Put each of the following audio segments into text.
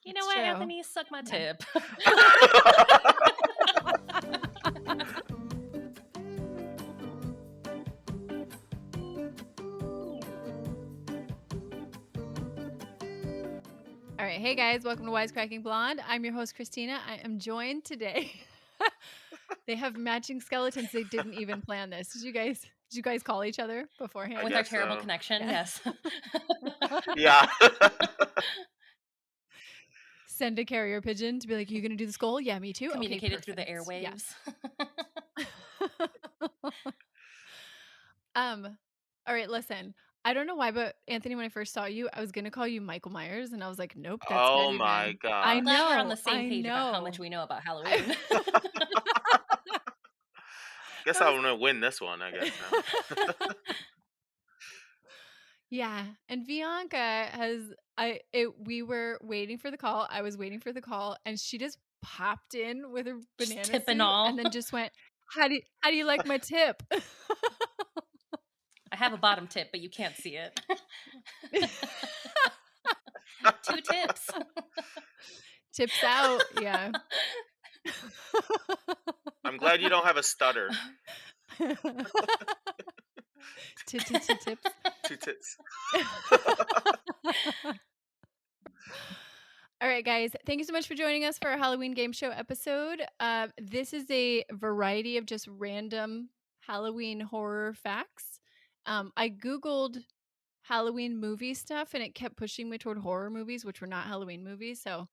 You know It's what, true. Anthony? Suck my tip. All right. Hey, guys. Welcome to Wisecracking Blonde. I'm your host, Christina. I am joined today. They have matching skeletons. They didn't even plan this. Did you guys call each other beforehand? With our terrible connection, yes. Yeah. Send a carrier pigeon to be like, you going to do the skull? Yeah, me too. Communicated Okay, through the perfect. airwaves. All right, listen. I don't know why, but Anthony, when I first saw you, I was gonna call you Michael Myers, and I was like, nope, that's Oh Candyman. my I god. Glad we're on know. the same page about how much we know about Halloween. Guess I'm gonna win this one, I guess. Yeah, and Vianca has we were waiting for the call. I was waiting for the call, and she just popped in with her banana tip suit, and all. and then just went, How do you like my tip?" I have a bottom tip, but you can't see it. 2 tips. Tips out, yeah. I'm glad you don't have a stutter. Tips. 2 tits. All right, guys. Thank you so much for joining us for our Halloween game show episode. This is a variety of just random Halloween horror facts. I Googled Halloween movie stuff and it kept pushing me toward horror movies, which were not Halloween movies. So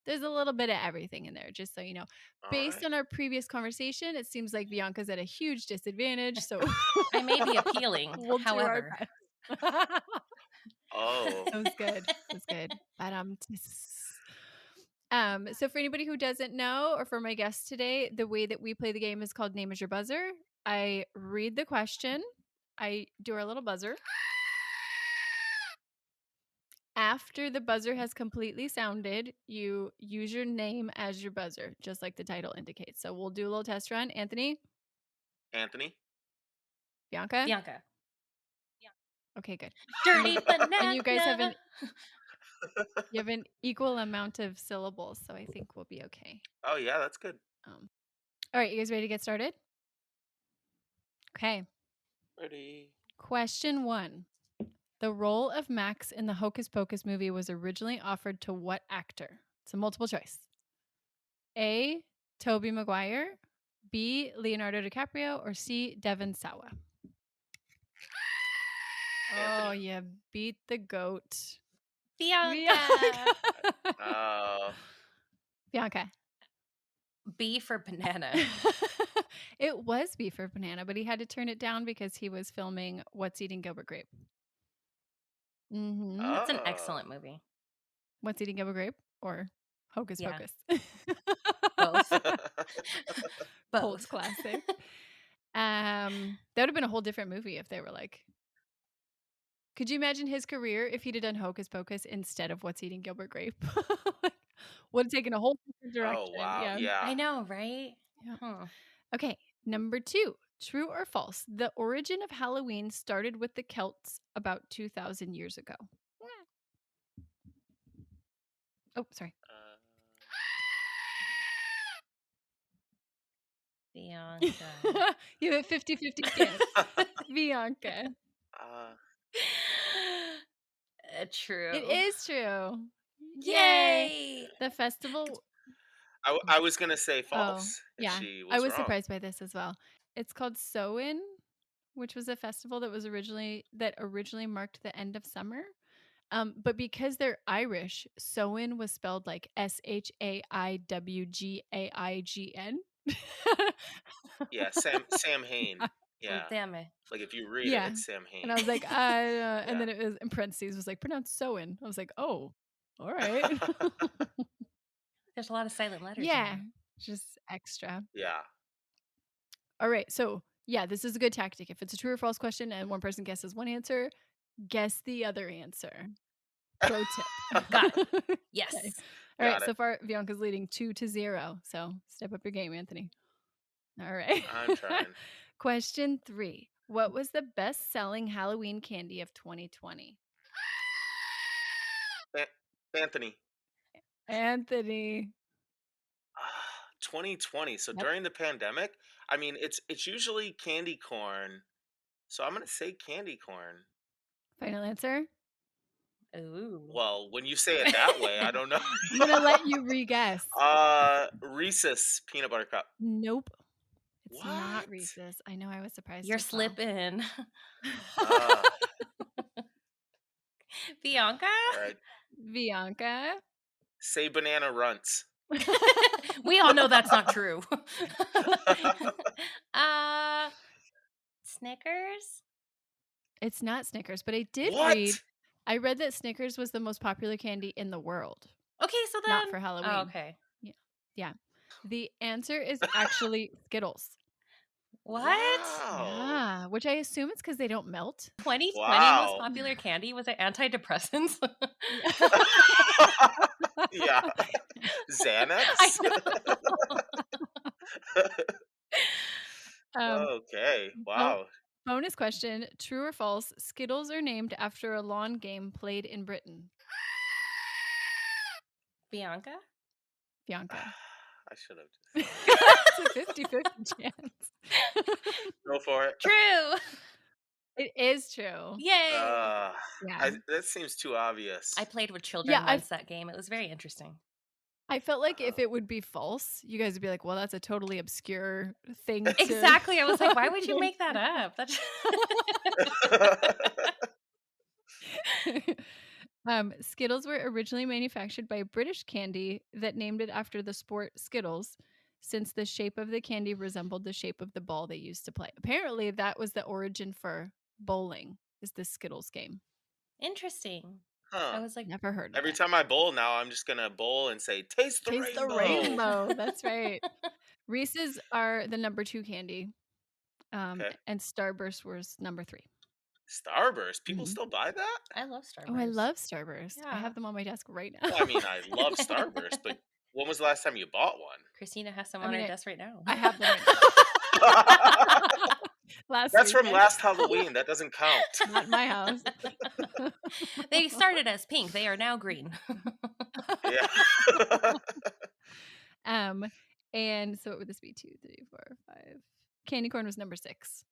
there's a little bit of everything in there, just so you know. Based on our previous conversation, it seems like Bianca's at a huge disadvantage. So I may be appealing, we'll however. do our best. Oh. That was good. But so for anybody who doesn't know, or for my guests today, the way that we play the game is called Name is Your Buzzer. I read the question. I do our little buzzer. After the buzzer has completely sounded, you use your name as your buzzer, just like the title indicates. So we'll do a little test run. Anthony? Bianca? Bianca. Okay, good. Dirty banana. And you guys have an equal amount of syllables, so I think we'll be okay. Oh yeah, that's good. All right, you guys ready to get started? Okay. Ready. Question 1. The role of Max in the Hocus Pocus movie was originally offered to what actor? It's a multiple choice. A. Tobey Maguire, B. Leonardo DiCaprio, or C. Devon Sawa? Anthony. Oh, you beat the goat. Bianca. Bianca. B for banana. It was B for banana, but he had to turn it down because he was filming What's Eating Gilbert Grape. Mm-hmm. That's an excellent movie. What's Eating Gilbert Grape or Hocus Pocus? Both. Both classic. That would have been a whole different movie if they were like. Could you imagine his career if he'd have done Hocus Pocus instead of What's Eating Gilbert Grape? Would have taken a whole different direction. Oh wow, yeah. I know, right? Yeah. Huh. Okay, number 2. True or false? The origin of Halloween started with the Celts about 2,000 years ago. Oh, sorry. Bianca. You have a 50-50 chance. Bianca. True. It is true. Yay! The festival. I was gonna say false. Yeah, She was I was wrong. surprised by this as well. It's called Samhain, which was a festival that originally marked the end of summer. But because they're Irish, Samhain was spelled like Shaiwggaign. Yeah, Sam Hain. Yeah. Oh, damn it. Like if you read it, it's Sam Hain. And I was like, and then it was in parentheses was like pronounced Samhain. I was like, oh, all right. There's a lot of silent letters. Yeah, just extra. Yeah. All right, so yeah, this is a good tactic. If it's a true or false question and one person guesses one answer, guess the other answer. Pro tip. Got it. Yes. Okay. All right, so far Bianca's leading 2-0. So step up your game, Anthony. All right. I'm trying. Question 3. What was the best-selling Halloween candy of 2020? Anthony. Anthony. 2020. So Yep. during the pandemic, I mean, it's usually candy corn. So I'm gonna say candy corn. Final answer? Ooh. Well, when you say it that way, I don't know. I'm going to let you re-guess. Reese's peanut butter cup. Nope. It's not What? Reese's. I know, I was surprised You're as well. slipping. Uh, Bianca? all right. Bianca? Say banana runts. We all know that's not true. Snickers? It's not Snickers, but I What? read that Snickers was the most popular candy in the world. Okay, so then. Not for Halloween. Oh, okay. Yeah. The answer is actually Skittles. What? Wow. Yeah, which I assume it's because they don't melt. 2020 Wow. most popular candy? Was it antidepressants? Yeah. Xanax? I know. Okay. Wow. Bonus question. True or false, Skittles are named after a lawn game played in Britain? Bianca? Bianca. I should have just It's a 50-50 chance. go for it. True. It is true. Yay. Yeah. That seems too obvious. I played with children Yeah, once that game. It was very interesting. I felt like if it would be false, you guys would be like, well, that's a totally obscure thing. Exactly. I was like, why would you make that up? That's Skittles were originally manufactured by British Candy that named it after the sport Skittles, since the shape of the candy resembled the shape of the ball they used to play. Apparently, that was the origin for bowling, is the Skittles game. interesting. Huh. I was like, Never heard of Every it. time I bowl now, I'm just gonna bowl and say, "Taste the Taste rainbow." the rainbow. That's right. Reese's are the number 2 candy, Okay. and Starburst was number 3. Starburst. People Mhm. still buy that? I love Starburst. Oh, I love Starburst. I Yeah. have them on my desk right now. Well, I mean, I love Starburst, but when was the last time you bought one? Christina has some I on mean, her desk right now. I have them right now. That's from weekend. last Halloween. That doesn't count. Not in my house. They started as pink. They are now green. Yeah. And so what would this be? 2, 3, 4, 5. Candy corn was number 6.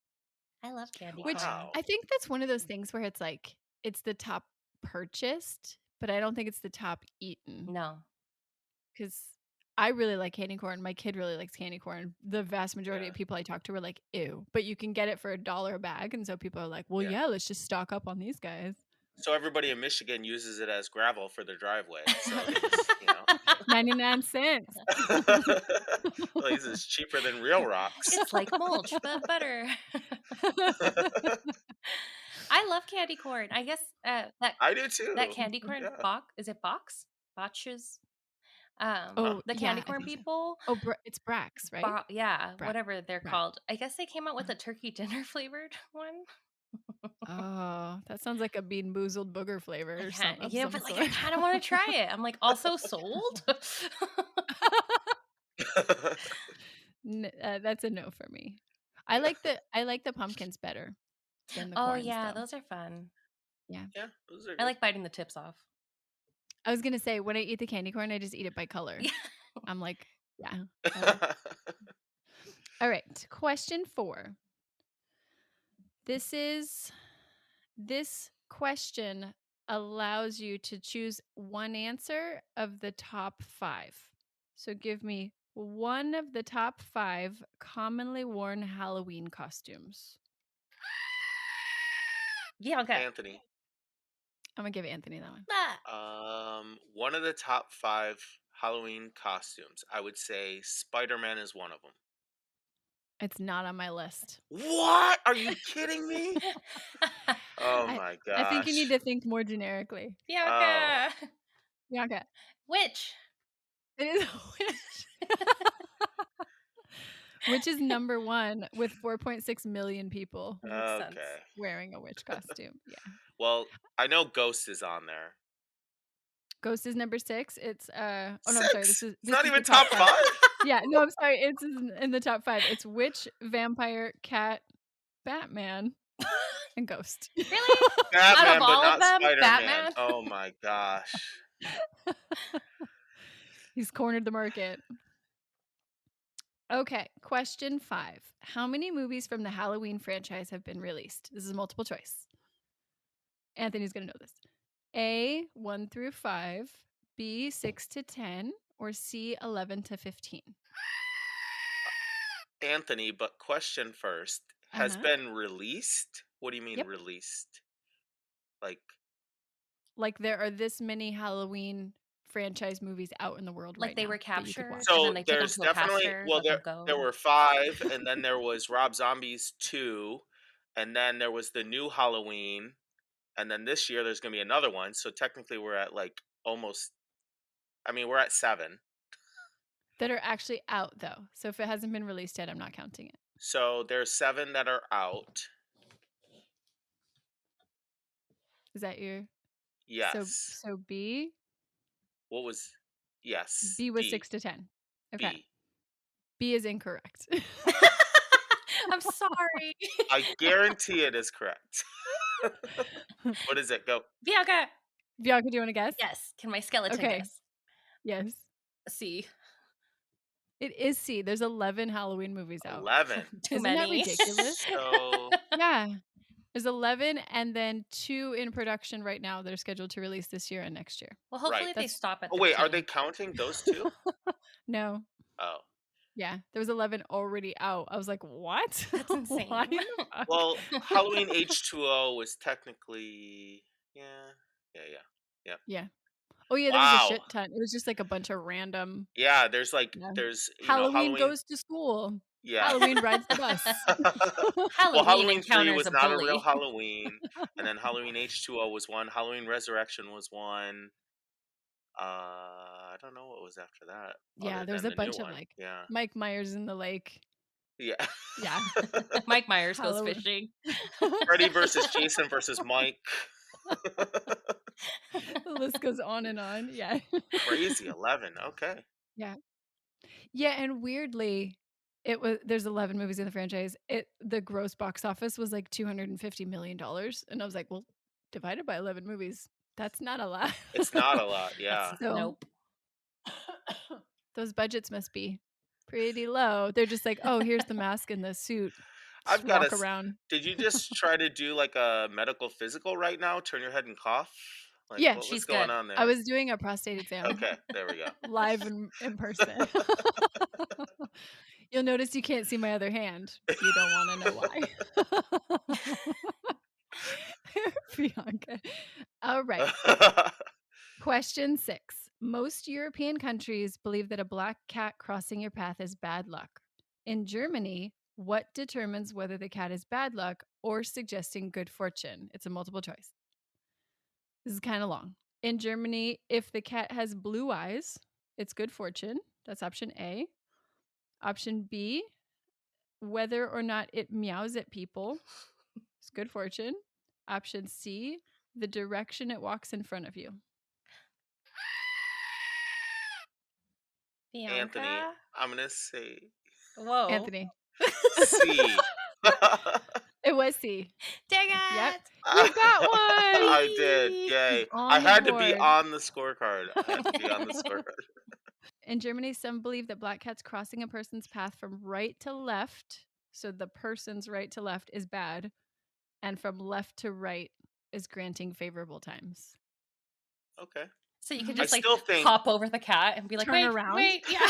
I love candy Which corn. Wow. I think that's one of those things where it's like it's the top purchased, but I don't think it's the top eaten. No. Because I really like candy corn. My kid really likes candy corn. The vast majority Yeah. of people I talk to were like, ew. But you can get it for $1 a bag. And so people are like, well, Yeah. yeah, let's just stock up on these guys. So everybody in Michigan uses it as gravel for their driveway. So they just, 99 cents. well, this is cheaper than real rocks. It's like mulch, but better. I love candy corn. I guess that I do too. that candy corn Yeah. box, is it box? Botches? Oh, The yeah, candy I corn think so. people. Oh, it's Brax, right? Yeah, Bra- whatever they're Bra- called. I guess they came out with a turkey dinner flavored one. Oh, that sounds like a Bean Boozled booger flavor or something. Yeah, but like I kind of want to try it. I'm like also sold. That's a no for me. I like the pumpkins better than the Oh corns, yeah, though. those are fun. Yeah, those are I good. like biting the tips off. I was gonna say when I eat the candy corn, I just eat it by color. Yeah. I'm like, yeah. All right, question 4. This question allows you to choose one answer of the top 5. So give me one of the top 5 commonly worn Halloween costumes. Yeah, okay. Anthony. I'm gonna give Anthony that one. One of the top 5 Halloween costumes. I would say Spider-Man is one of them. It's not on my list. What? Are you kidding me? Oh my gosh. I think you need to think more generically. Bianca. Bianca. Witch. It is Witch. Witch is number 1 with 4.6 million people Okay. wearing a witch costume. Yeah. Well, I know Ghost is on there. Ghost is number 6. It's oh no, 6? I'm sorry. This is not is even the top 5. Yeah, no, I'm sorry. It's in the top 5. It's witch, vampire, cat, Batman, and ghost. Really? Batman, Out of but all not of them, Spider-Man. Batman? Oh my gosh. He's cornered the market. Okay, question 5. How many movies from the Halloween franchise have been released? This is multiple choice. Anthony's going to know this. A, 1 through 5, B, 6 to 10, or C, 11 to 15? Anthony, but question first. Has been released? What do you mean Yep. released? Like there are this many Halloween franchise movies out in the world Like right they now were that you could captured watch. and so then they took them there's to a definitely pasture, well let them go. there were 5 and then there was Rob Zombie's 2 and then there was the new Halloween and then this year there's going to be another one. So technically we're at like almost we're at 7. That are actually out though. So if it hasn't been released yet, I'm not counting it. So there's 7 that are out. Is that your Yes. So B? What was yes, B was B. 6 to 10. Okay. B. B is incorrect. I'm sorry. I guarantee it is correct. What is it? Go. Bianca. Bianca, do you want to guess? Yes. Can my skeleton Okay. guess? Yes. C. It is C. There's 11 Halloween movies out. 11. Too Isn't many. that ridiculous? So Yeah. There's 11 and then 2 in production right now that are scheduled to release this year and next year. Well, hopefully Right. they stop at Oh the wait, are they pink. counting those 2? No. Oh. Yeah. There was 11 already out. I was like, what? That's insane. Why in the fuck? Well, Halloween H2O was technically yeah. Yeah. Oh yeah, there was a shit ton. It was just like a bunch of random. Yeah, there's Yeah. there's Halloween goes to school. Yeah. Halloween rides the bus. Well, Halloween 3 encounters was a not a bully. real Halloween, and then Halloween H2O was one. Halloween Resurrection was one. I don't know what was after that. Yeah, other there's than a the new bunch of one. like Yeah. Mike Myers in the lake. Yeah. Yeah. Mike Myers goes Halloween. fishing. Freddy versus Jason versus Mike. The list goes on and on. Yeah. Crazy 11. Okay. Yeah. Yeah, and weirdly, there's 11 movies in the franchise. The gross box office was like $250 million. And I was like, well, divided by 11 movies, that's not a lot. It's not a lot. Yeah. So, Nope. those budgets must be pretty low. They're just like, oh, here's the mask and the suit. I've Just got walk to. around. Did you just try to do like a medical physical right now? Turn your head and cough? Like, Yeah, what's she's going good. on there? I was doing a prostate exam. Okay, there we go. Live in person. You'll notice you can't see my other hand. You don't want to know why. Bianca. All right. Question 6. Most European countries believe that a black cat crossing your path is bad luck. In Germany, what determines whether the cat is bad luck or suggesting good fortune? It's a multiple choice. This is kind of long. In Germany, if the cat has blue eyes, it's good fortune. That's option A. Option B, whether or not it meows at people, it's good fortune. Option C, the direction it walks in front of you. Bianca? Anthony, I'm going to say Whoa. Anthony. C. It was C. Dang it. Yep. You got one. I did. Yay. On I the had to be board. on the scorecard. I had to be on the scorecard. In Germany, some believe that black cats crossing a person's path from right to left, so the person's right to left is bad, and from left to right is granting favorable times. Okay. So you could I just like still think- hop over the cat and be like, Turn wait, around. wait, yeah.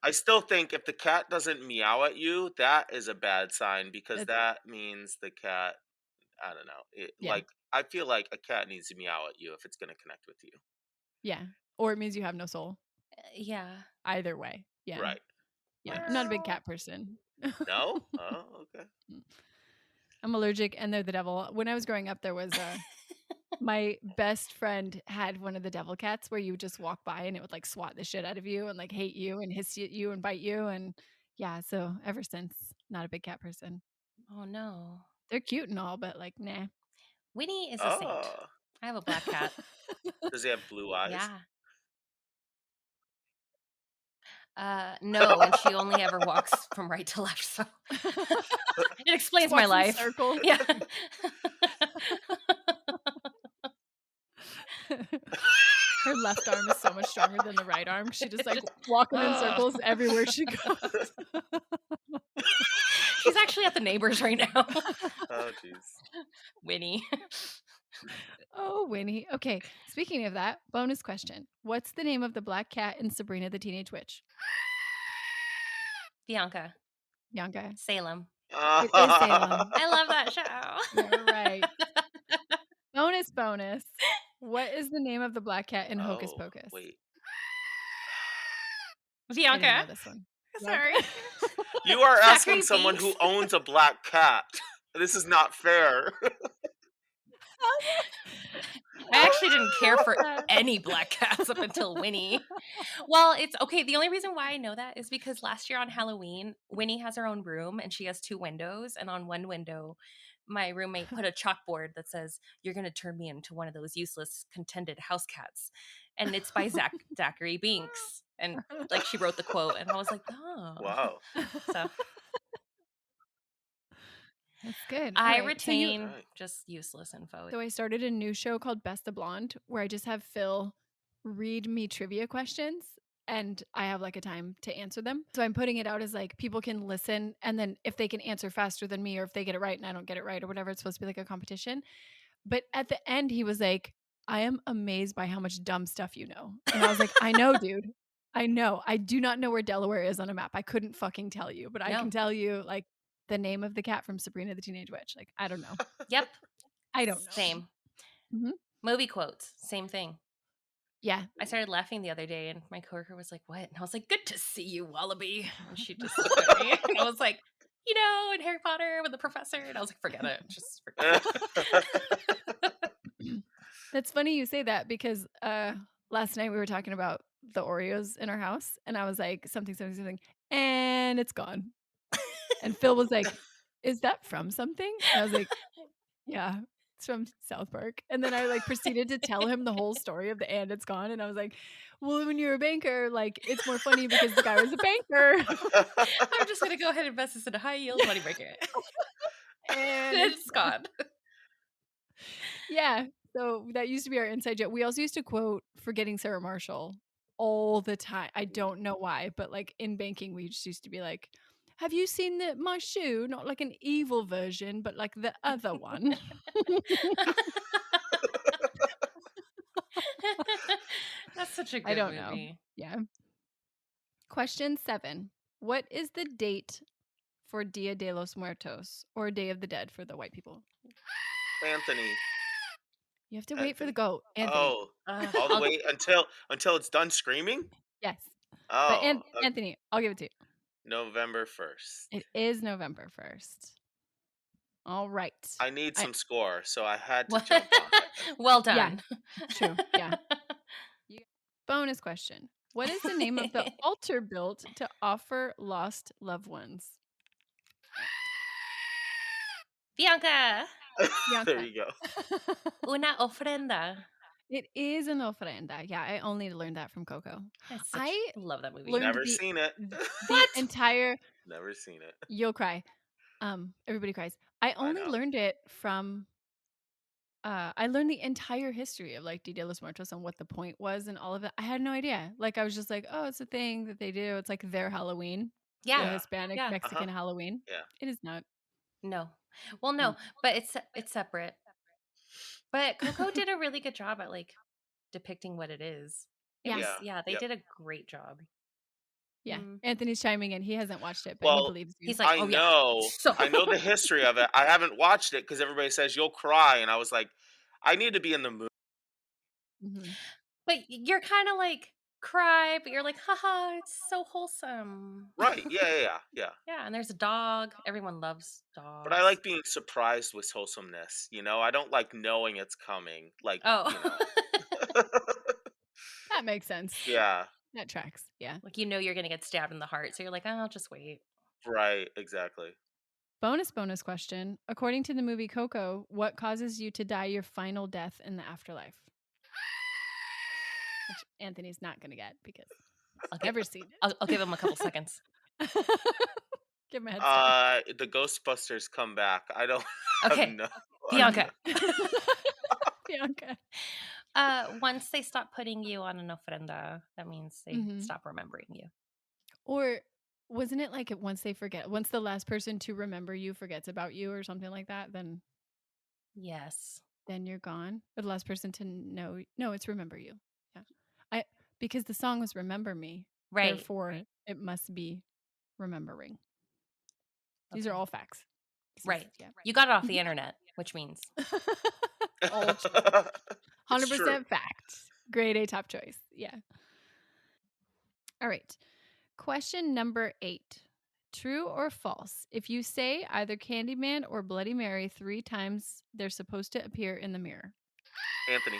I still think if the cat doesn't meow at you, that is a bad sign because That's- that means the cat, I don't know. Yeah. Like, I feel like a cat needs to meow at you if it's going to connect with you. Yeah. Or it means you have no soul. Yeah. Either way. Yeah. Right. Yeah. I'm not a big cat person. No? Oh, okay. I'm allergic and they're the devil. When I was growing up, there was my best friend had one of the devil cats where you would just walk by and it would like swat the shit out of you and like hate you and hiss at you and bite you. And yeah, so ever since, not a big cat person. Oh, no. They're cute and all, but like, nah. Winnie is a saint. Oh. I have a black cat. Does he have blue eyes? Yeah. No, and she only ever walks from right to left, so it explains my Walks in life. circles. Yeah. Her left arm is so much stronger than the right arm. She just like walking in circles everywhere she goes. She's actually at the neighbors right now. Oh, jeez. Winnie. Oh, Winnie. Okay, speaking of that, bonus question. What's the name of the black cat in Sabrina the Teenage Witch? Bianca. Bianca. Salem. It is Salem. I love that show. You're right. Bonus. What is the name of the black cat in Hocus Oh, Pocus? wait. I didn't Bianca. know this one. Sorry. You are asking Zachary someone who Binks. owns a black cat. This is not fair. I actually didn't care for any black cats up until Winnie. Well, it's okay. The only reason why I know that is because last year on Halloween, Winnie has her own room and she has 2 windows. And on one window, my roommate put a chalkboard that says, "You're going to turn me into one of those useless, contented house cats." And it's by Zachary Binks. And like she wrote the quote, and I was like, oh. Wow. So That's good. I All right, so you- retain Right. just useless info. So I started a new show called Best of Blonde where I just have Phil read me trivia questions and I have like a time to answer them. So I'm putting it out as like people can listen and then if they can answer faster than me or if they get it right and I don't get it right or whatever, it's supposed to be like a competition. But at the end he was like, "I am amazed by how much dumb stuff you know." And I was like, "I know, dude. I know. I do not know where Delaware is on a map. I couldn't fucking tell you, but I No. can tell you like the name of the cat from Sabrina the Teenage Witch. Like, I don't know. Yep. I don't know." Same. Mhm. Movie quotes, same thing. Yeah. I started laughing the other day and my coworker was like, "What?" And I was like, "Good to see you, Wallaby." And she just looked at me and I was like, in Harry Potter with the professor. And I was like, forget it. Just forget it. That's funny you say that because last night we were talking about the Oreos in our house and I was like something and it's gone. And Phil was like, "Is that from something?" And I was like, "Yeah, it's from South Park." And then I like proceeded to tell him the whole story of the "and it's gone." And I was like, "Well, when you're a banker, like it's more funny because the guy was a banker." I'm just going to go ahead and invest this in a high yield money market. And It's gone. Yeah. So that used to be our inside joke. We also used to quote Forgetting Sarah Marshall all the time. I don't know why, but like in banking, we just used to be like, "Have you seen my shoe? Not like an evil version, but like the other one." That's such a good I don't movie. know. Yeah. Question 7. What is the date for Dia de los Muertos or Day of the Dead for the white people? Anthony. You have to wait for the Anthony. goat, Anthony. Oh, all the way until it's done screaming? Yes. Oh, But Anthony, I'll give it to you. November 1st. It is November 1st. All right. I need I- some score, so I had to jump on it. Well done. True. Yeah. Bonus question. What is the name of the altar built to offer lost loved ones? Bianca, There you go. una ofrenda. It is an ofrenda. Yeah, I only learned that from Coco. I love that movie. learned Never seen it. the entire Never seen it. You'll cry. Everybody cries. I only know. learned it from I learned the entire history of like Dia de los Muertos and what the point was and all of that. I had no idea. Like I was just like, "Oh, it's a thing that they do. It's like their Halloween." The Yeah. Hispanic Yeah. Mexican Halloween. Yeah. It is not. No. Well, no, but it's separate. But Coco did a really good job at like depicting what it is. They did a great job. Yeah. Anthony's chiming in. He hasn't watched it, but Well, he believes you. He's like, I know. So- I know the history of it. I haven't watched it because everybody says you'll cry, and I was like, I need to be in the mood. Mhm. But you're kind of like cry, but you're like, haha, it's so wholesome. Right? Yeah. Yeah, and there's a dog. Everyone loves dogs. But I like being surprised with wholesomeness. I don't like knowing it's coming. Like, That makes sense. Yeah. That tracks. Yeah. Like you're gonna get stabbed in the heart, so you're like, oh, I'll just wait. Right. Exactly. Bonus question. According to the movie Coco, what causes you to die your final death in the afterlife? Which Anthony's not going to get because I've never seen it. I'll give him a couple seconds. Give him a head start. The Ghostbusters come back. I don't Okay. have no Bianca. Bianca. Once they stop putting you on an ofrenda, that means they Mhm. stop remembering you. Or wasn't it like once the last person to remember you forgets about you or something like that, then Yes. you're gone? Or the last person to know, no, it's remember you. Yeah. Because the song was Remember Me. Right. Therefore, it must be remembering. These are Okay. all facts. Right. Yeah. You got it off the internet, which means All true. It's true. 100% fact. Grade A top choice. Yeah. All right. Question number 8. True or false? If you say either Candyman or Bloody Mary 3 times, they're supposed to appear in the mirror. Anthony.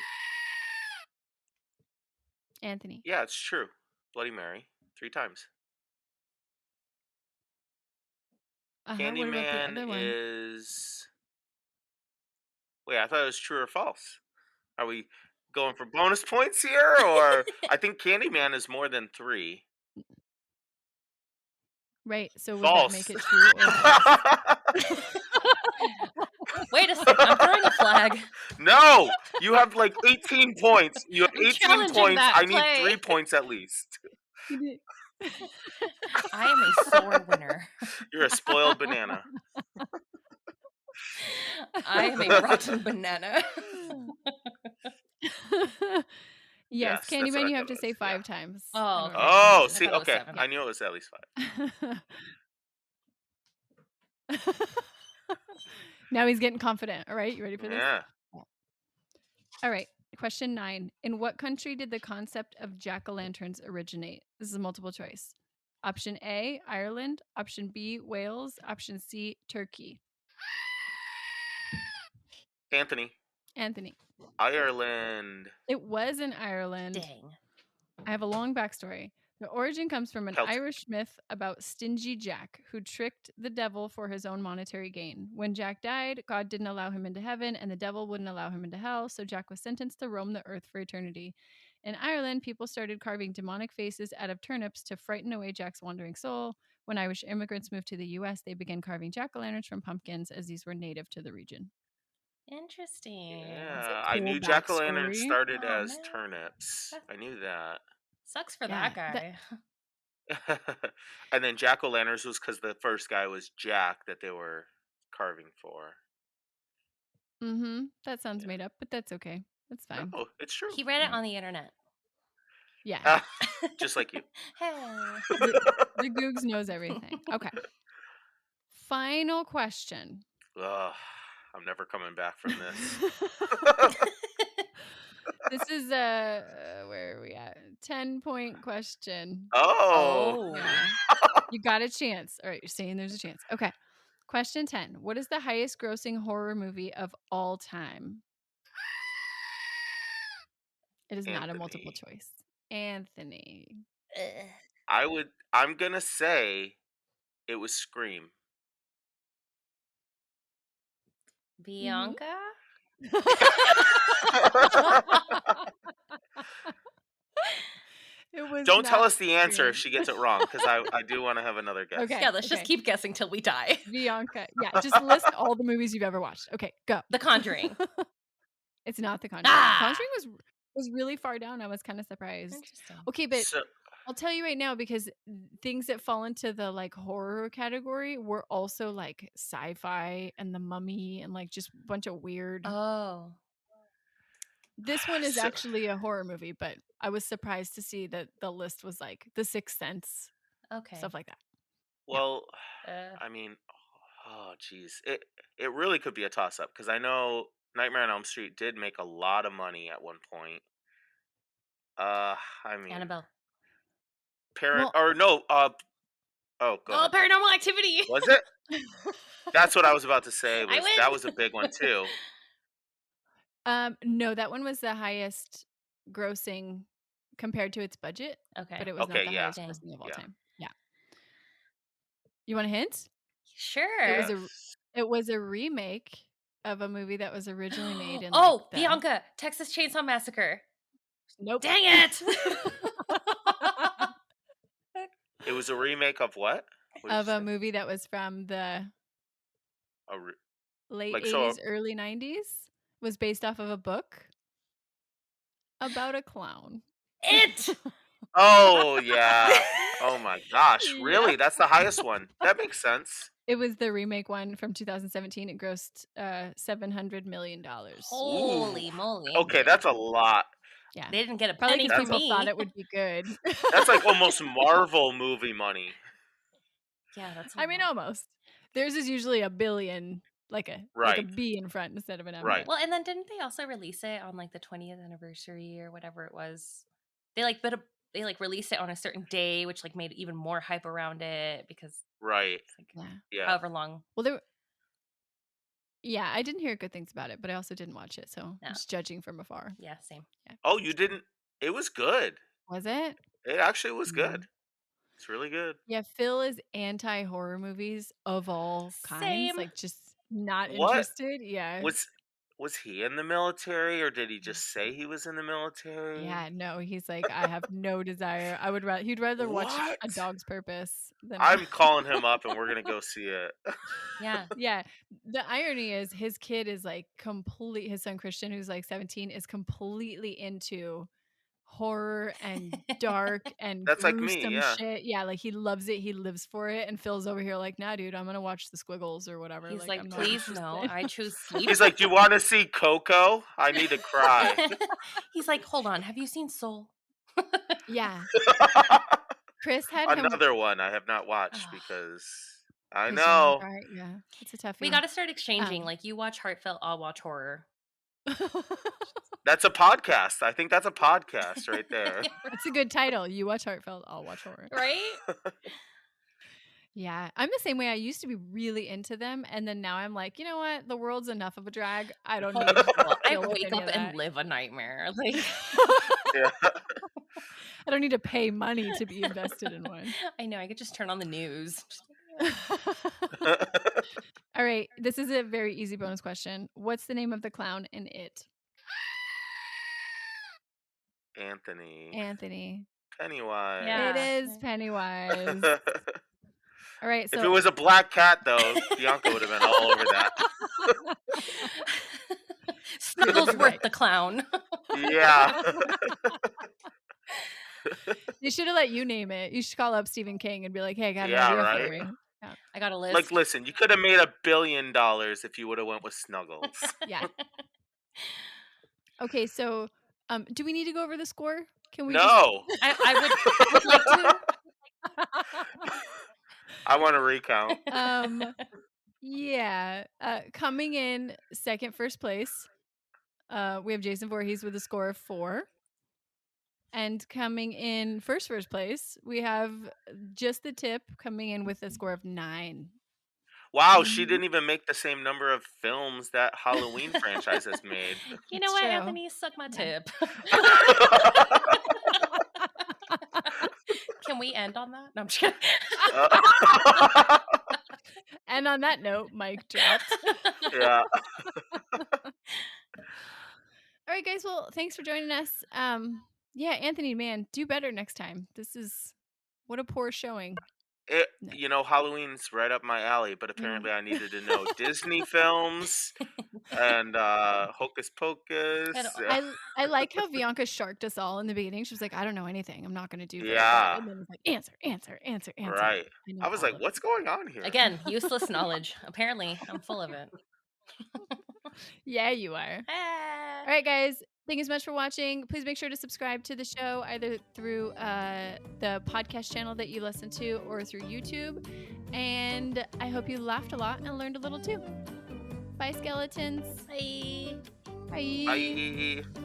Anthony. Yeah, it's true. Bloody Mary 3 times. What about the Candyman other one? is. Wait, I thought it was true or false. Are we going for bonus points here, or I think Candyman is more than 3. Right. So would that make False. it true or false? Wait a second, I'm throwing a flag. No, you have like 18 points. You have I'm 18 challenging points. that I need play. 3 points at least. I am a sore winner. You're a spoiled banana. I am a rotten banana. Yes, Yes, that's what Candyman I you thought have to it say was. 5 Yeah. times. Oh, okay. Oh, I see, thought it was okay. 7. I knew it was at least 5. Now he's getting confident. All right, you ready for this? Yeah. All right. Question 9. In what country did the concept of jack-o'-lanterns originate? This is a multiple choice. Option A, Ireland. Option B, Wales. Option C, Turkey. Anthony. Ireland. It was in Ireland. Dang. I have a long backstory. The origin comes from an Celtic. Irish myth about stingy Jack, who tricked the devil for his own monetary gain. When Jack died, God didn't allow him into heaven, and the devil wouldn't allow him into hell, so Jack was sentenced to roam the earth for eternity. In Ireland, people started carving demonic faces out of turnips to frighten away Jack's wandering soul. When Irish immigrants moved to the U.S., they began carving jack-o'-lanterns from pumpkins, as these were native to the region. Interesting. Yeah, Cool I knew jack-o'-lantern backstory. started Oh, as man. turnips. I knew that. Sucks for Yeah, that guy. And then jack-o'-lanterns was because the first guy was Jack that they were carving for. That sounds Yeah. made up, but that's okay. That's fine. No, it's true. He read it on the internet. Yeah. Just like you. Hey. The Googs knows everything. Okay. Final question. Ugh, I'm never coming back from this. This is where are we at? 10-point question. Oh. Yeah. You got a chance. All right, you're saying there's a chance. Okay. Question 10. What is the highest grossing horror movie of all time? It is not a multiple Anthony. choice. Anthony. I'm gonna say it was Scream. Vianca? It was Don't tell not us the answer if Scream. she gets it wrong, because I do want to have another guess. Okay. Yeah, let's just keep guessing till we die. Vianca. Yeah, just list all the movies you've ever watched. Okay, go. The Conjuring. It's not The Conjuring. Ah! Conjuring was really far down. I was kind of surprised. Interesting. Okay, but So, I'll tell you right now, because things that fall into the like horror category were also like sci-fi and The Mummy and like just a bunch of weird. Oh. This one is actually a horror movie, but I was surprised to see that the list was like The Sixth Sense, Okay. stuff like that. well, I mean, oh geez, it really could be a toss up, because I know Nightmare on Elm Street did make a lot of money at one point. I mean, Annabelle. Parent Well- or no, oh, go Oh, ahead. Paranormal Activity. Was it? That's what I was about to say. I win. That was a big one too. No, that one was the highest grossing compared to its budget, Okay. but it was Okay, not the yeah. highest Dang. grossing of all Yeah. time. Yeah. You want a hint? Sure. It was a remake of a movie that was originally made in Oh, like the... Bianca, Texas Chainsaw Massacre. Nope. Dang it. It was a remake of what? Of a movie that was from the late like 80s, so early 90s. Was based off of a book. About a clown. It. Oh yeah. Oh my gosh. Yeah. Really? That's the highest one. That makes sense. It was the remake one from 2017. It grossed $700 million. Ooh. Holy moly! Okay, that's a lot. Yeah. They didn't get a Probably penny because from people thought me. it would be good. That's like almost Marvel movie money. Yeah, that's. I mean, almost. Theirs is usually a billion, like a Right. B in front instead of an M. Right. Well, and then didn't they also release it on like the 20th anniversary or whatever it was? They like they like released it on a certain day, which like made even more hype around it because Right. it's like Yeah. Yeah. however long. Well, yeah, I didn't hear good things about it, but I also didn't watch it, so No. I'm just judging from afar. Yeah, same. Yeah. Oh, you didn't? It was good. Was it? It actually was Mm. good. It's really good. Yeah, Phil is anti-horror movies of all kinds, Same. like just not What? interested. Yeah. Was he in the military, or did he just say he was in the military? Yeah, no, he's like, I have no desire. I would rather he'd rather watch What? A Dog's Purpose than I'm calling him up, and we're gonna go see it. Yeah. Yeah. The irony is his kid is like his son Christian, who's like 17, is completely into horror and dark and That's like me, gruesome yeah. shit. Yeah, like he loves it. He lives for it. And Phil's over here like, nah, dude, I'm gonna watch the Squiggles or whatever. He's Like, like, I'm not please no, interested." I choose sleep. He's like, "Do you want to see Coco? I need to cry." He's like, hold on, have you seen Soul? Yeah. Chris had him. Another one I have not watched because I 'Cause you wanna know. cry? Yeah, it's a toughie. We got to start exchanging. Um, Like, you watch heartfelt, I'll watch horror. That's a podcast. I think that's a podcast right there. It's a good title. You watch heartfelt, I'll watch horror. Right? Yeah, I'm the same way. I used to be really into them, and then now I'm like, you know what? The world's enough of a drag. I don't need to Well, I deal with wake any up of and that. live a nightmare. Like, Yeah. I don't need to pay money to be invested in one. I know, I could just turn on the news. All right, this is a very easy bonus question. What's the name of the clown in It? Anthony. Anthony. Pennywise. Yeah. It is Pennywise. All right, so If it was a black cat, though, Bianca would have been all over that. Snugglesworth right. the clown. Yeah. They should have let you name it. You should call up Stephen King and be like, "Hey, I got an Yeah, idea right? for me." Yeah. I got a list. Like, listen, you could have made $1 billion if you would have went with Snuggles. Yeah. Okay, so do we need to go over the score? Can we No. I would like to. I want to recount. Yeah. Coming in first place, we have Jason Voorhees with a score of 4. And coming in first place, we have Just the Tip coming in with a score of 9. Wow, she didn't even make the same number of films that Halloween franchise has made. You know It's what, true. Anthony? Suck my tip. Can we end on that? No, I'm just kidding. And on that note, Mike dropped. Yeah. All right, guys. Well, thanks for joining us. Yeah, Anthony, man, do better next time. This is what a poor showing. No. You know, Halloween's right up my alley, but apparently I needed to know Disney films and Hocus Pocus. I like how Vianca sharked us all in the beginning. She was like, I don't know anything. I'm not going to do very Yeah. good. And then it's like, answer. Right. I was all like, of what's going on here? Again, useless knowledge. Apparently, I'm full of it. it. Yeah, you are. Ah. All right, guys. Thank you so much for watching. Please make sure to subscribe to the show either through the podcast channel that you listen to or through YouTube. And I hope you laughed a lot and learned a little too. Bye, skeletons. Bye. Bye. Bye.